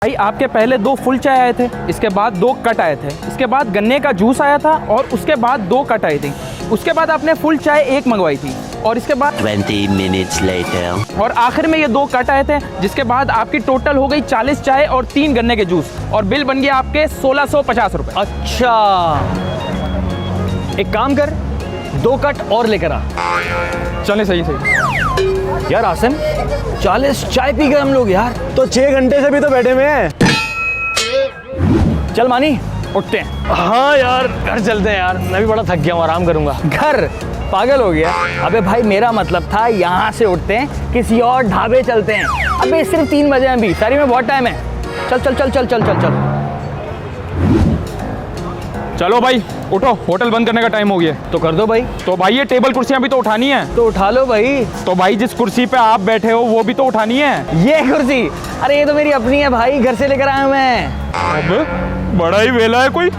भाई आपके पहले 2 फुल चाय आए थे, इसके बाद 2 कट आए थे, इसके बाद गन्ने का जूस आया था और उसके बाद 2 कट आई थी। उसके बाद आपने फुल चाय 1 मंगवाई थी और इसके बाद 20 minutes later. और आखिर में ये 2 कट आए थे, जिसके बाद आपकी टोटल हो गई 40 चाय और 3 गन्ने के जूस और बिल बन गया आपके 1650 रुपये। अच्छा, एक काम कर, 2 कट और लेकर आ। चले सही सही। यार आसिम, 40 चाय पी गए हम लोग यार। तो 6 घंटे से भी तो बैठे हुए हैं। चल मानी, उठते हैं। हाँ यार, घर चलते हैं यार, मैं भी बड़ा थक गया हूँ, आराम करूंगा। घर पागल हो गया? अबे भाई मेरा मतलब था यहाँ से उठते हैं, किसी और ढाबे चलते हैं। अबे सिर्फ 3 बजे हैं अभी, सारी में बहुत टाइम है। चल चल चल चल चल चल चल। चलो भाई उठो, होटल बंद करने का टाइम हो गया। तो कर दो भाई। तो भाई ये टेबल कुर्सियां भी तो उठानी है। तो उठा लो भाई। तो भाई जिस कुर्सी पे आप बैठे हो वो भी तो उठानी है। ये कुर्सी, अरे ये तो मेरी अपनी है भाई, घर से लेकर आया हूँ मैं। अब बड़ा ही वेला है कोई।